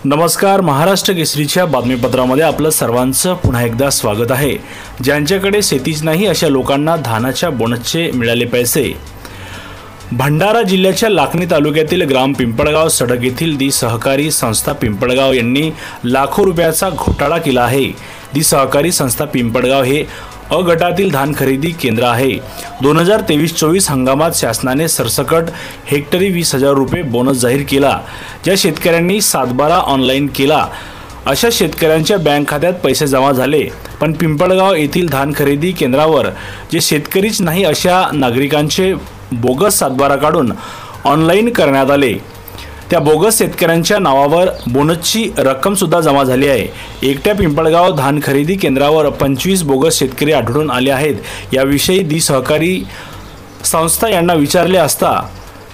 नमस्कार, महाराष्ट्र केसरीच्या बातमीपत्रामध्ये आपलं सर्वांचं पुन्हा एकदा स्वागत आहे। ज्यांच्याकडे शेतीच नाही अशा लोकांना धानाच्या बोनसचे मिळाले पैसे। भंडारा जिल्ह्याच्या लाखनी तालुक्यातील ग्राम पिंपळगाव सडक येथील दी सहकारी संस्था पिंपळगाव यांनी लाखो रुपयाचा घोटाळा केला आहे। दी सहकारी संस्था पिंपळगाव हे अ गटातील धान खरेदी केंद्र आहे। 2023-24 हंगामात शासनाने सरसकट हेक्टरी 20,000 रुपये बोनस जाहीर केला। ज्या शेतकऱ्यांनी 7/12 ऑनलाईन केला अशा शेतकऱ्यांच्या बँक खात्यात पैसे जमा झाले, पण पिंपळगाव येथील धान खरेदी केंद्रावर जे शेतकरीच नाही अशा नागरिकांचे बोगस 7/12 काढून ऑनलाईन करण्यात आले। त्या बोगस शेतकऱ्यांच्या नावावर बोनसची रक्कम सुद्धा जमा झाली आहे। एकट्या पिंपळगाव धान खरेदी केंद्रावर 25 बोगस शेतकरी आढळून आले आहेत। याविषयी दी सहकारी संस्था यांना विचारले असता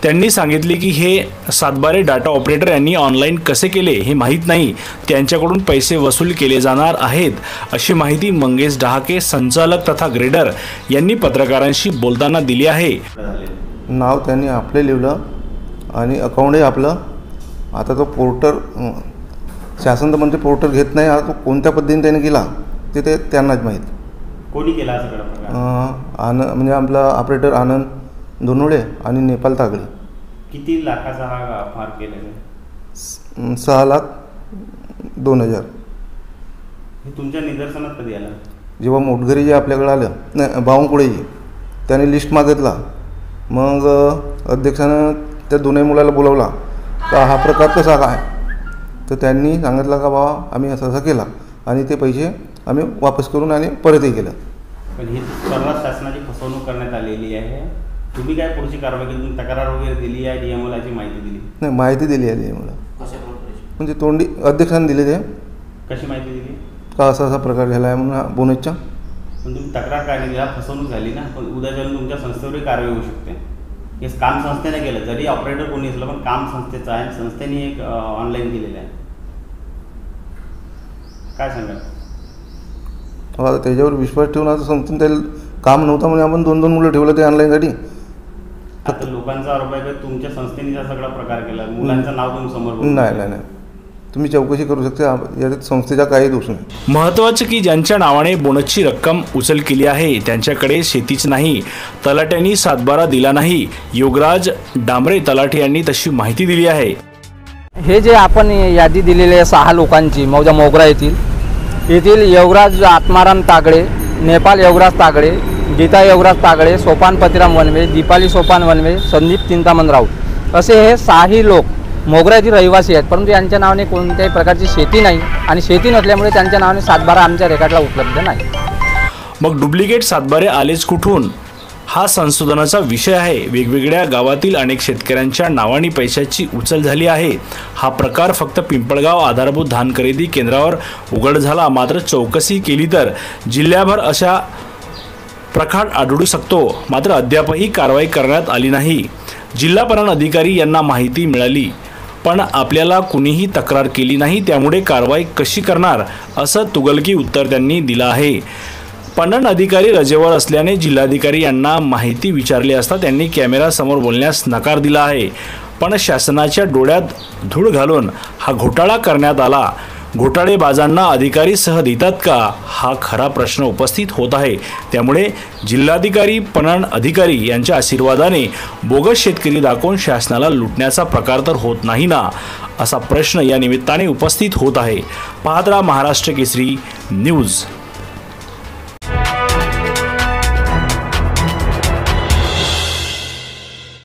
त्यांनी सांगितले की हे 7/12 डाटा ऑपरेटर यांनी ऑनलाईन कसे केले हे माहीत नाही, त्यांच्याकडून पैसे वसूल केले जाणार आहेत, अशी माहिती मंगेश डहाके संचालक तथा ग्रेडर यांनी पत्रकारांशी बोलताना दिली आहे। नाव त्यांनी आपले लिहिलं आणि अकाउंटही आपलं। आता तो पोर्टर शासन तर म्हणते पोर्टर घेत नाही, आता कोणत्या पद्धतीने त्याने केला ते त्यांनाच माहीत। कोणी केला असं प्रकार? म्हणजे आपला ऑपरेटर आनंद दोनोळे आणि नेपाल तागडे। किती लाखाचा हा फार केलेला? 6,02,000। हे तुमच्या निदर्शनात कधी आलं? जेव्हा मोटघरी जे आपल्याकडे आलं नाही बावनकुळेजी त्याने लिस्ट मागितला, मग अध्यक्षानं त्या दोन्ही मुलाला बोलवला का हा प्रकार कसा काय, तर त्यांनी सांगितलं का बाबा आम्ही असा केला आणि ते पैसे आम्ही वापस करून आणि परतही केलं। पण ही सर्वात शासनाची फसवणूक करण्यात आलेली आहे। तुम्ही काय पुढची कारवाई केली? तुम्ही तक्रार वगैरे दिली आहे? DMLची माहिती दिली? नाही, माहिती दिली आहे DML म्हणजे तोंडी अध्यक्षांनी दिले। ते कशी माहिती दिली का असा प्रकार झाला आहे म्हणून बोनसचा? पण तुम्ही तक्रार काय नाही दिला, फसवणूक झाली ना, पण उद्या जाऊन तुमच्या संस्थेवरही कारवाई होऊ शकते। हे काम संस्थेने केलं, जरी ऑपरेटर कोणी असलं पण काम संस्थेचं आहे, संस्थेने एक ऑनलाईन केलेलं आहे। काय सांगा? आता त्याच्यावर विश्वास ठेवून आता संस्थेने त्याला काम नव्हतं म्हणजे आपण 2-2 मुलं ठेवलं ते ऑनलाईनसाठी। आता लोकांचा आरोप आहे की तुमच्या संस्थेने हा सगळा प्रकार केला, मुलांचं नाव तुम्ही समोर नाही, तुम्ही चौकशी करू शकता, यात संस्थेचा काही दोष नाही। महत्त्वाचं की ज्यांच्या नावाने बोनसची रक्कम उचल केली आहे त्यांच्याकडे शेतीच नाही, तलाट्यांनी 7/12 दिला नाही। योगराज डांबरे तलाठी यांनी तशी माहिती दिली आहे। हे जे आपण यादी दिलेली आहे 6 लोकांची मौजा मोगरा येथील योगराज आत्माराम तागडे, नेपाल योगराज तागडे, गीता योगराज तागडे, सोपान पतिराम वनवे, दीपाली सोपान वनवे, संदीप चिंतामण राऊत असे हे 6 लोक मोगरा येथील रहिवासी आहेत, परंतु यांच्या नावाने कोणत्याही प्रकारची शेती नाही आणि शेती नसल्यामुळे त्यांच्या नावाने 7/12 आमच्या रेकॉर्डला उपलब्ध नाही। मग डुप्लिकेट 7/12 आलेच कुठून हा संशोधनाचा विषय आहे। वेगवेगळ्या गावातील अनेक शेतकऱ्यांच्या नावाने पैशाची उचल झाली आहे। हा प्रकार फक्त पिंपळगाव आधारभूत धान खरेदी केंद्रावर उघड झाला, मात्र चौकशी केली तर जिल्ह्याभर अशा प्रकार आढळू शकतो, मात्र अद्यापही कारवाई करण्यात आली नाही। जिल्हा पणन अधिकारी यांना माहिती मिळाली पण आपल्याला कुणीही तक्रार केली नाही, त्यामुळे कारवाई कशी करणार असं तुगलकी उत्तर त्यांनी दिलं आहे। पणन अधिकारी रजेवर असल्याने जिल्हाधिकारी यांना माहिती विचारली असता त्यांनी कॅमेरासमोर बोलण्यास नकार दिला आहे। पण शासनाच्या डोळ्यात धूळ घालून हा घोटाळा करण्यात आला। घोटाळेबाजांना अधिकारी सह देतात का हा खरा प्रश्न उपस्थित होत आहे। त्यामुळे जिल्हाधिकारी पणन अधिकारी यांच्या आशीर्वादाने बोगस शेतकरी दाखवून शासनाला लुटण्याचा प्रकार तर होत नाही ना, असा प्रश्न या निमित्ताने उपस्थित होत आहे। पाहत रहा महाराष्ट्र केसरी न्यूज।